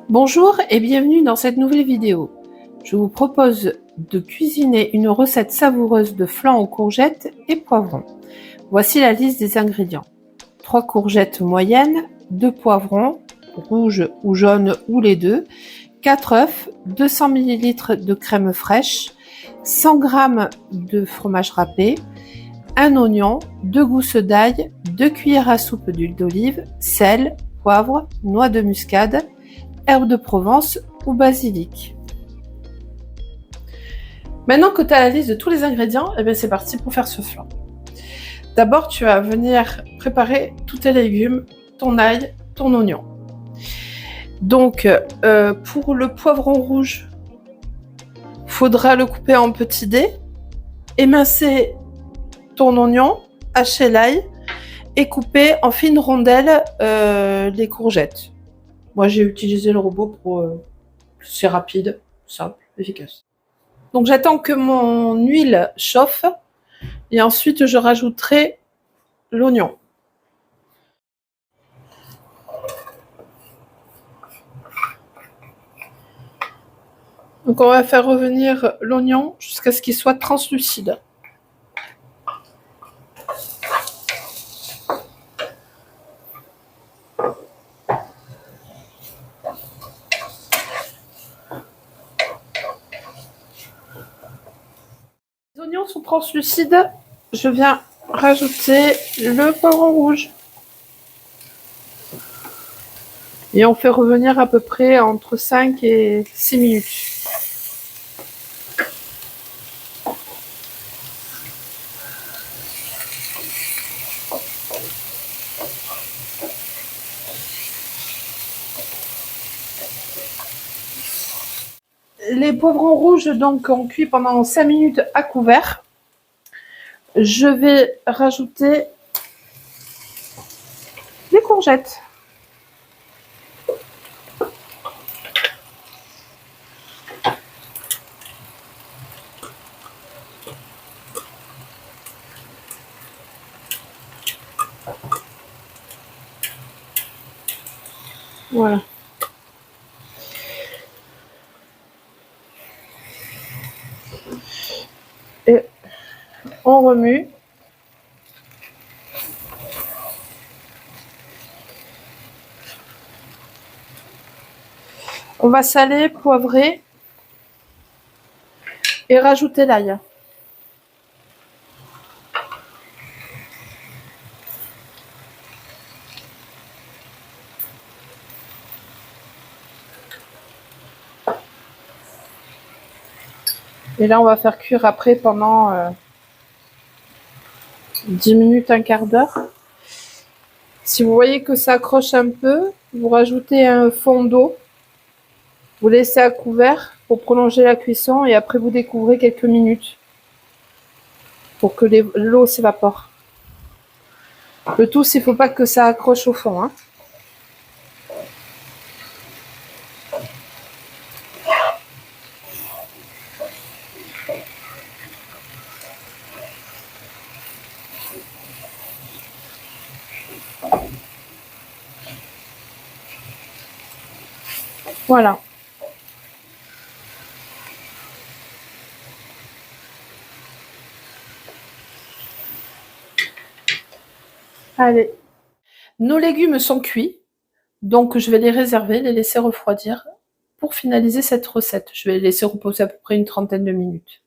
Bonjour et bienvenue dans cette nouvelle vidéo. Je vous propose de cuisiner une recette savoureuse de flan aux courgettes et poivrons. Voici la liste des ingrédients. 3 courgettes moyennes, 2 poivrons, rouges ou jaunes ou les deux, 4 œufs, 200 ml de crème fraîche, 100 g de fromage râpé, 1 oignon, 2 gousses d'ail, 2 cuillères à soupe d'huile d'olive, sel, poivre, noix de muscade, herbes de Provence ou basilic. Maintenant que tu as la liste de tous les ingrédients, c'est parti pour faire ce flan. D'abord, tu vas venir préparer tous tes légumes, ton ail, ton oignon. Donc, pour le poivron rouge, faudra le couper en petits dés, émincer ton oignon, hacher l'ail et couper en fines rondelles les courgettes. Moi, j'ai utilisé le robot pour... c'est rapide, simple, efficace. Donc, j'attends que mon huile chauffe et ensuite, je rajouterai l'oignon. Donc, on va faire revenir l'oignon jusqu'à ce qu'il soit translucide. Les oignons sont translucides, je viens rajouter le poivron rouge. Et on fait revenir à peu près entre 5 et 6 minutes. Les poivrons rouges donc ont cuit pendant 5 minutes à couvert. Je vais rajouter les courgettes. Voilà. Et on remue. On va saler, poivrer et rajouter l'ail. Et là, on va faire cuire après pendant 10 minutes, un quart d'heure. Si vous voyez que ça accroche un peu, vous rajoutez un fond d'eau. Vous laissez à couvert pour prolonger la cuisson et après vous découvrez quelques minutes pour que l'eau s'évapore. Le tout, c'est qu'il ne faut pas que ça accroche au fond, hein. Voilà. Allez. Nos légumes sont cuits, donc je vais les réserver, les laisser refroidir pour finaliser cette recette. Je vais les laisser reposer à peu près une trentaine de minutes.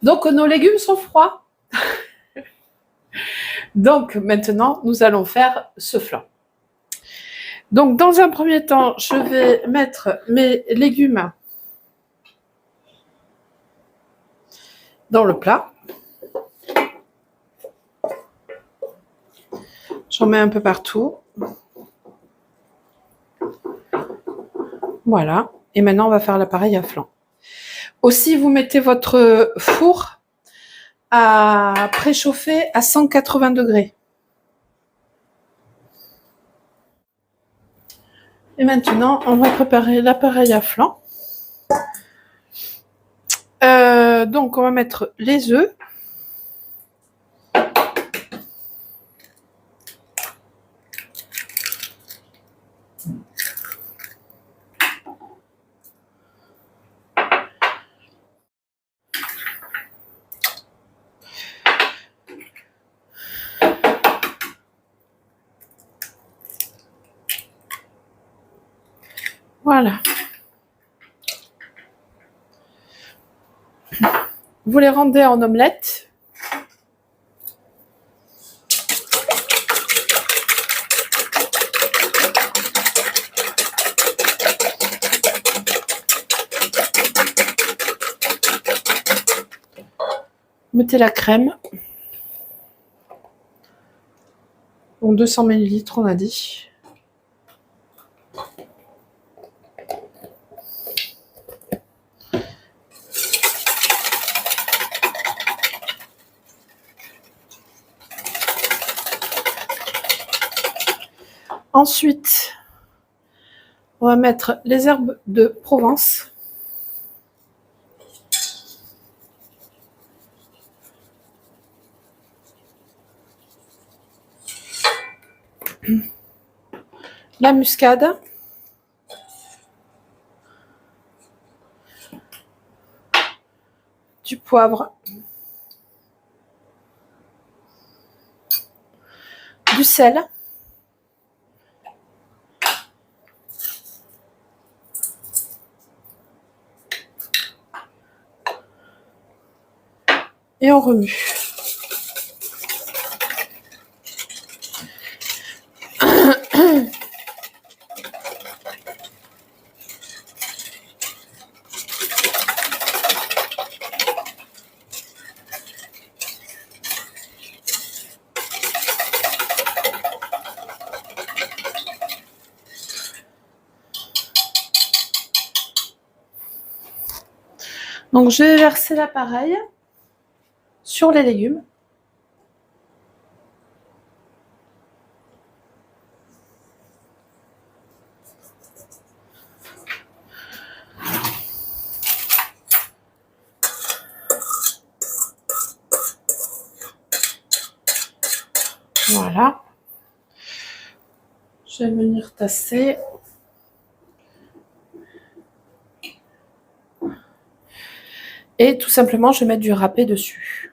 Donc nos légumes sont froids. Donc maintenant, nous allons faire ce flan. Donc dans un premier temps, je vais mettre mes légumes dans le plat. J'en mets un peu partout. Voilà. Et maintenant, on va faire l'appareil à flan. Aussi, vous mettez votre four à préchauffer à 180 degrés. Et maintenant, on va préparer l'appareil à flan. Donc, on va mettre les œufs. Voilà. Vous les rendez en omelette. Mettez la crème. Donc 200 ml, on a dit. Ensuite, on va mettre les herbes de Provence. La muscade. Du poivre. Du sel. Et on remue. Donc je vais verser l'appareil sur les légumes. Voilà. Je vais venir tasser. Et tout simplement, je vais mettre du râpé dessus.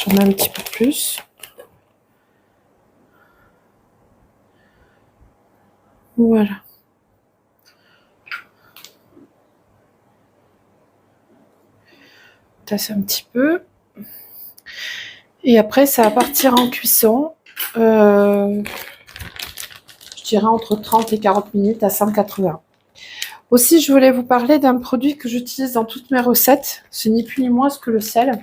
J'en mets un petit peu plus. Voilà. Tasse un petit peu. Et après, ça va partir en cuisson. Je dirais entre 30 et 40 minutes à 180. Aussi, je voulais vous parler d'un produit que j'utilise dans toutes mes recettes. C'est ni plus ni moins que le sel.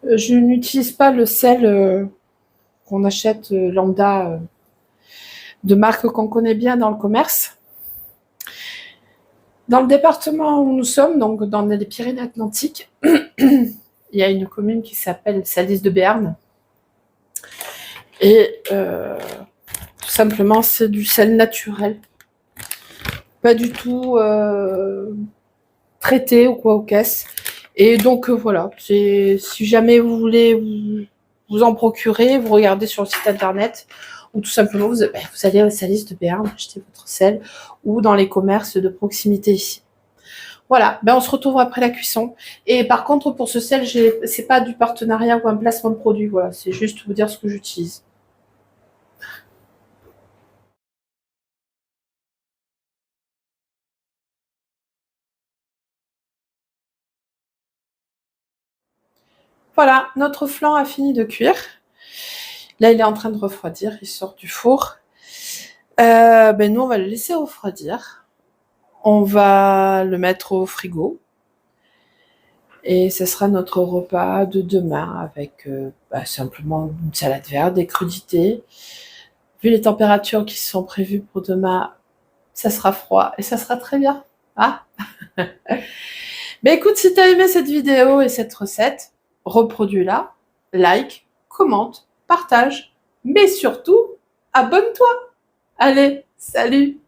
Je n'utilise pas le sel qu'on achète lambda de marque qu'on connaît bien dans le commerce. Dans le département où nous sommes, donc dans les Pyrénées-Atlantiques, il y a une commune qui s'appelle Salis de Béarn. Et tout simplement, c'est du sel naturel. Pas du tout traité ou quoi aux caisses. Et donc voilà, si jamais vous voulez vous en procurer, vous regardez sur le site internet ou tout simplement vous allez au Salis de Béarn acheter votre sel ou dans les commerces de proximité ici. Voilà, on se retrouve après la cuisson. Et par contre, pour ce sel, c'est pas du partenariat ou un placement de produit. Voilà, c'est juste vous dire ce que j'utilise. Voilà, notre flan a fini de cuire. Là, il est en train de refroidir, il sort du four. Nous, on va le laisser refroidir. On va le mettre au frigo. Et ce sera notre repas de demain avec simplement une salade verte, des crudités. Vu les températures qui sont prévues pour demain, ça sera froid et ça sera très bien. Ah écoute, si tu as aimé cette vidéo et cette recette, reproduis-la, like, commente, partage. Mais surtout, abonne-toi. Allez, salut